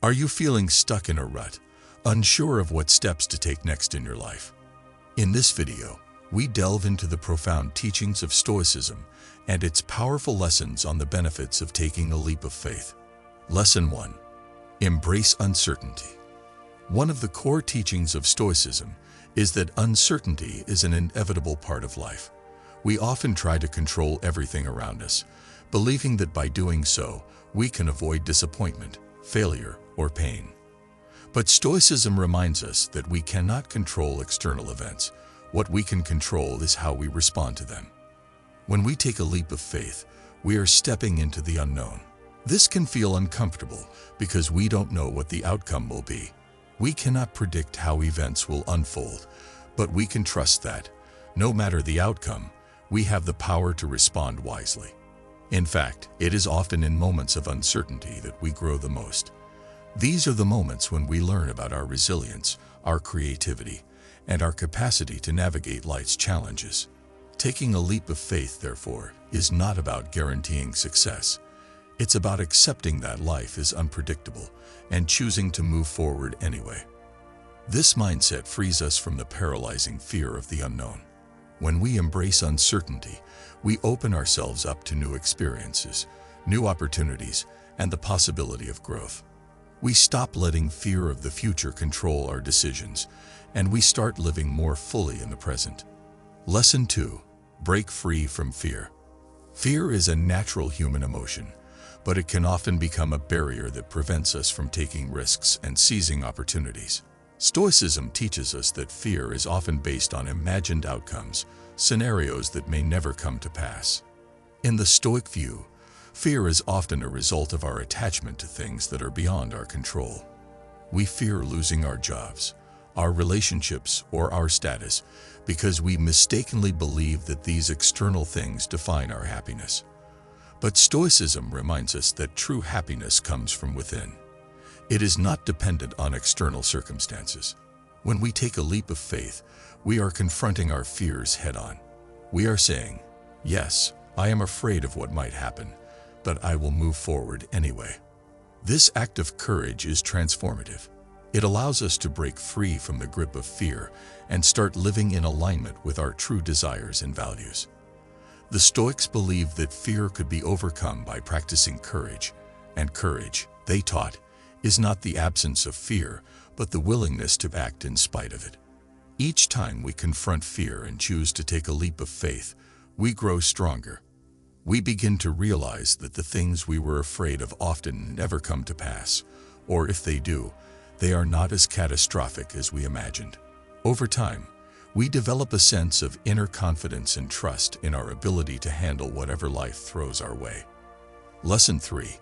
Are you feeling stuck in a rut, unsure of what steps to take next in your life? In this video, we delve into the profound teachings of Stoicism and its powerful lessons on the benefits of taking a leap of faith. Lesson 1. Embrace uncertainty. One of the core teachings of Stoicism is that uncertainty is an inevitable part of life. We often try to control everything around us, believing that by doing so, we can avoid disappointment, failure, or pain. But Stoicism reminds us that we cannot control external events. What we can control is how we respond to them. When we take a leap of faith, we are stepping into the unknown. This can feel uncomfortable because we don't know what the outcome will be. We cannot predict how events will unfold, but we can trust that, no matter the outcome, we have the power to respond wisely. In fact, it is often in moments of uncertainty that we grow the most. These are the moments when we learn about our resilience, our creativity, and our capacity to navigate life's challenges. Taking a leap of faith, therefore, is not about guaranteeing success. It's about accepting that life is unpredictable and choosing to move forward anyway. This mindset frees us from the paralyzing fear of the unknown. When we embrace uncertainty, we open ourselves up to new experiences, new opportunities, and the possibility of growth. We stop letting fear of the future control our decisions, and we start living more fully in the present. Lesson 2. Break free from fear. Fear is a natural human emotion, but it can often become a barrier that prevents us from taking risks and seizing opportunities. Stoicism teaches us that fear is often based on imagined outcomes, scenarios that may never come to pass. In the Stoic view, fear is often a result of our attachment to things that are beyond our control. We fear losing our jobs, our relationships, or our status because we mistakenly believe that these external things define our happiness. But Stoicism reminds us that true happiness comes from within. It is not dependent on external circumstances. When we take a leap of faith, we are confronting our fears head-on. We are saying, "Yes, I am afraid of what might happen, but I will move forward anyway." This act of courage is transformative. It allows us to break free from the grip of fear and start living in alignment with our true desires and values. The Stoics believed that fear could be overcome by practicing courage, and courage, they taught, is not the absence of fear, but the willingness to act in spite of it. Each time we confront fear and choose to take a leap of faith, we grow stronger. We begin to realize that the things we were afraid of often never come to pass, or if they do, they are not as catastrophic as we imagined. Over time, we develop a sense of inner confidence and trust in our ability to handle whatever life throws our way. Lesson 3.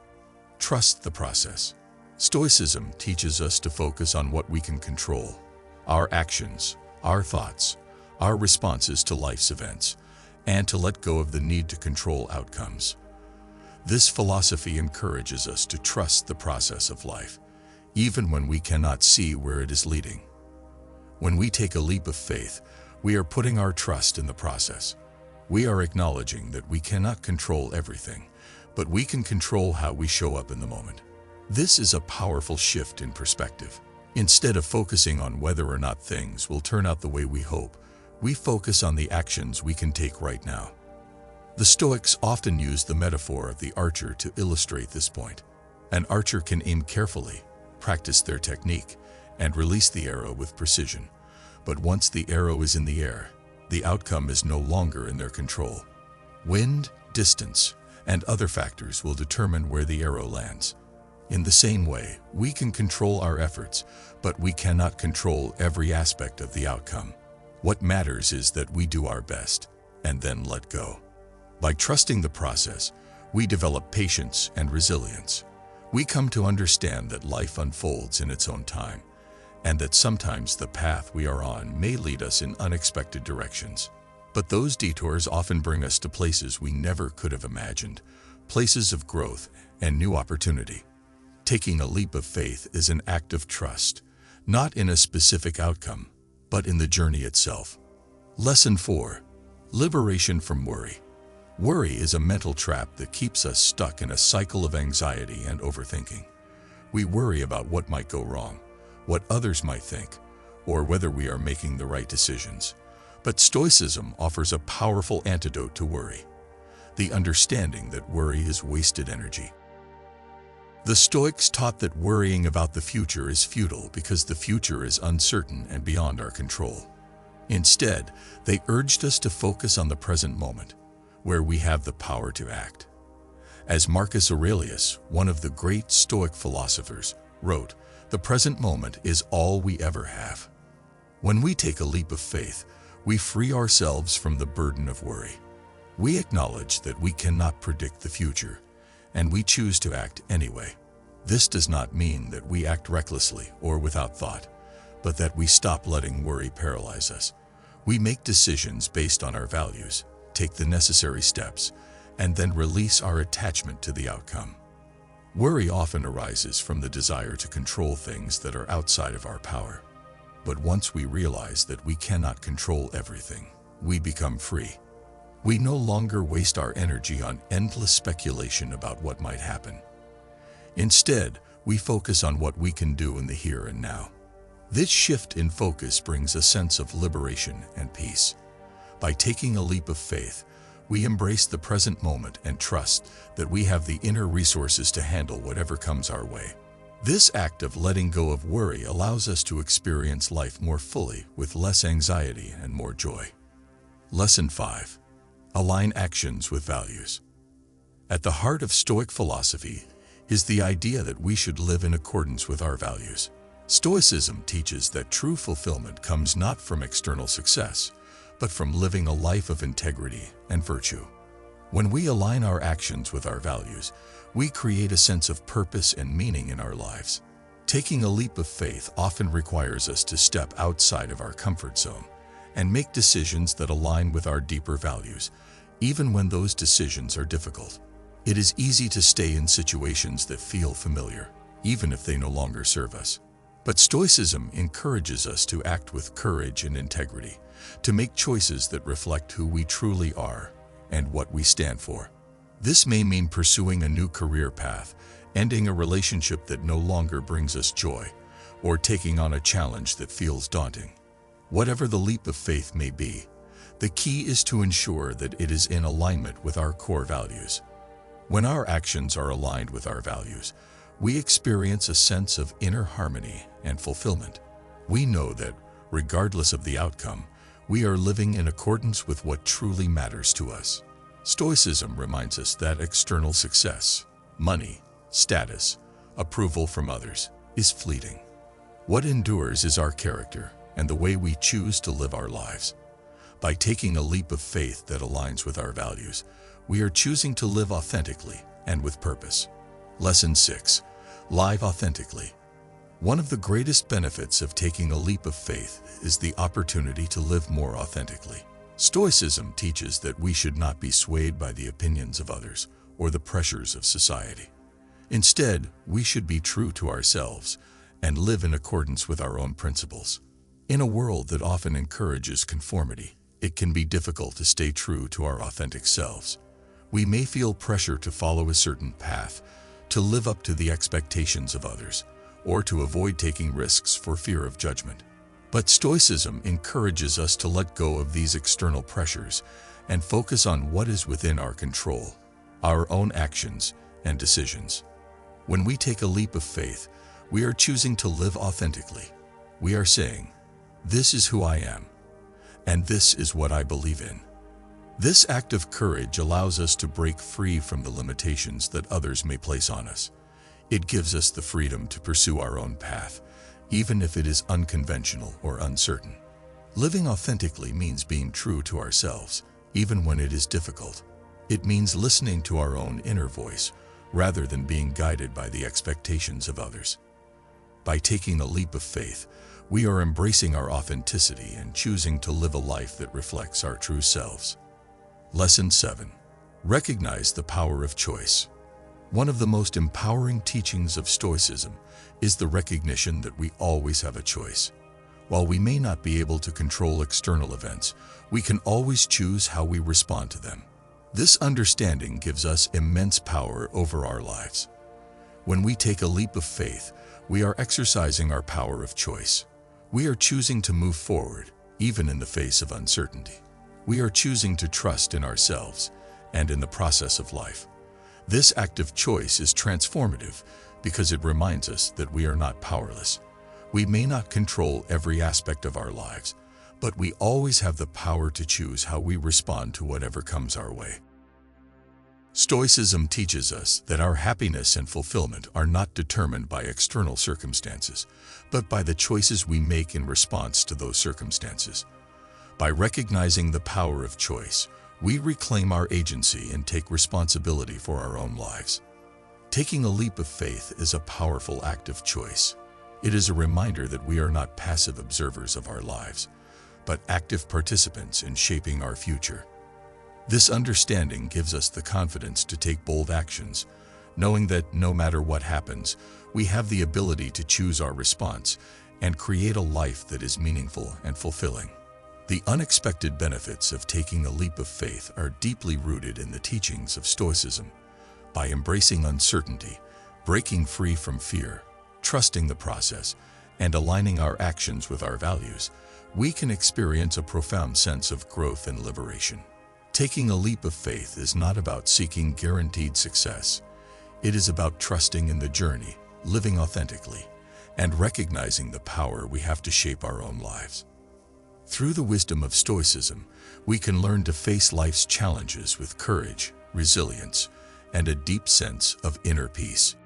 Trust the process. Stoicism teaches us to focus on what we can control: our actions, our thoughts, our responses to life's events, and to let go of the need to control outcomes. This philosophy encourages us to trust the process of life, even when we cannot see where it is leading. When we take a leap of faith, we are putting our trust in the process. We are acknowledging that we cannot control everything, but we can control how we show up in the moment. This is a powerful shift in perspective. Instead of focusing on whether or not things will turn out the way we hope, we focus on the actions we can take right now. The Stoics often use the metaphor of the archer to illustrate this point. An archer can aim carefully, practice their technique, and release the arrow with precision. But once the arrow is in the air, the outcome is no longer in their control. Wind, distance, and other factors will determine where the arrow lands. In the same way, we can control our efforts, but we cannot control every aspect of the outcome. What matters is that we do our best, and then let go. By trusting the process, we develop patience and resilience. We come to understand that life unfolds in its own time, and that sometimes the path we are on may lead us in unexpected directions. But those detours often bring us to places we never could have imagined, places of growth and new opportunity. Taking a leap of faith is an act of trust, not in a specific outcome, but in the journey itself. Lesson 4. Liberation from worry. Worry is a mental trap that keeps us stuck in a cycle of anxiety and overthinking. We worry about what might go wrong, what others might think, or whether we are making the right decisions. But Stoicism offers a powerful antidote to worry: the understanding that worry is wasted energy. The Stoics taught that worrying about the future is futile because the future is uncertain and beyond our control. Instead, they urged us to focus on the present moment, where we have the power to act. As Marcus Aurelius, one of the great Stoic philosophers, wrote, "The present moment is all we ever have." When we take a leap of faith, we free ourselves from the burden of worry. We acknowledge that we cannot predict the future, and we choose to act anyway. This does not mean that we act recklessly or without thought, but that we stop letting worry paralyze us. We make decisions based on our values, take the necessary steps, and then release our attachment to the outcome. Worry often arises from the desire to control things that are outside of our power. But once we realize that we cannot control everything, we become free. We no longer waste our energy on endless speculation about what might happen. Instead, we focus on what we can do in the here and now. This shift in focus brings a sense of liberation and peace. By taking a leap of faith, we embrace the present moment and trust that we have the inner resources to handle whatever comes our way. This act of letting go of worry allows us to experience life more fully, with less anxiety and more joy. Lesson 5. Align actions with values. At the heart of Stoic philosophy is the idea that we should live in accordance with our values. Stoicism teaches that true fulfillment comes not from external success, but from living a life of integrity and virtue. When we align our actions with our values, we create a sense of purpose and meaning in our lives. Taking a leap of faith often requires us to step outside of our comfort zone and make decisions that align with our deeper values, even when those decisions are difficult. It is easy to stay in situations that feel familiar, even if they no longer serve us. But Stoicism encourages us to act with courage and integrity, to make choices that reflect who we truly are and what we stand for. This may mean pursuing a new career path, ending a relationship that no longer brings us joy, or taking on a challenge that feels daunting. Whatever the leap of faith may be, the key is to ensure that it is in alignment with our core values. When our actions are aligned with our values, we experience a sense of inner harmony and fulfillment. We know that, regardless of the outcome, we are living in accordance with what truly matters to us. Stoicism reminds us that external success, money, status, approval from others, is fleeting. What endures is our character and the way we choose to live our lives. By taking a leap of faith that aligns with our values, we are choosing to live authentically and with purpose. Lesson 6. Live authentically. One of the greatest benefits of taking a leap of faith is the opportunity to live more authentically. Stoicism teaches that we should not be swayed by the opinions of others or the pressures of society. Instead, we should be true to ourselves and live in accordance with our own principles. In a world that often encourages conformity, it can be difficult to stay true to our authentic selves. We may feel pressure to follow a certain path, to live up to the expectations of others, or to avoid taking risks for fear of judgment. But Stoicism encourages us to let go of these external pressures and focus on what is within our control, our own actions and decisions. When we take a leap of faith, we are choosing to live authentically. We are saying, "This is who I am, and this is what I believe in." This act of courage allows us to break free from the limitations that others may place on us. It gives us the freedom to pursue our own path, even if it is unconventional or uncertain. Living authentically means being true to ourselves, even when it is difficult. It means listening to our own inner voice, rather than being guided by the expectations of others. By taking a leap of faith, we are embracing our authenticity and choosing to live a life that reflects our true selves. Lesson 7. Recognize the power of choice. One of the most empowering teachings of Stoicism is the recognition that we always have a choice. While we may not be able to control external events, we can always choose how we respond to them. This understanding gives us immense power over our lives. When we take a leap of faith, we are exercising our power of choice. We are choosing to move forward, even in the face of uncertainty. We are choosing to trust in ourselves and in the process of life. This act of choice is transformative because it reminds us that we are not powerless. We may not control every aspect of our lives, but we always have the power to choose how we respond to whatever comes our way. Stoicism teaches us that our happiness and fulfillment are not determined by external circumstances, but by the choices we make in response to those circumstances. By recognizing the power of choice, we reclaim our agency and take responsibility for our own lives. Taking a leap of faith is a powerful act of choice. It is a reminder that we are not passive observers of our lives, but active participants in shaping our future. This understanding gives us the confidence to take bold actions, knowing that no matter what happens, we have the ability to choose our response and create a life that is meaningful and fulfilling. The unexpected benefits of taking a leap of faith are deeply rooted in the teachings of Stoicism. By embracing uncertainty, breaking free from fear, trusting the process, and aligning our actions with our values, we can experience a profound sense of growth and liberation. Taking a leap of faith is not about seeking guaranteed success. It is about trusting in the journey, living authentically, and recognizing the power we have to shape our own lives. Through the wisdom of Stoicism, we can learn to face life's challenges with courage, resilience, and a deep sense of inner peace.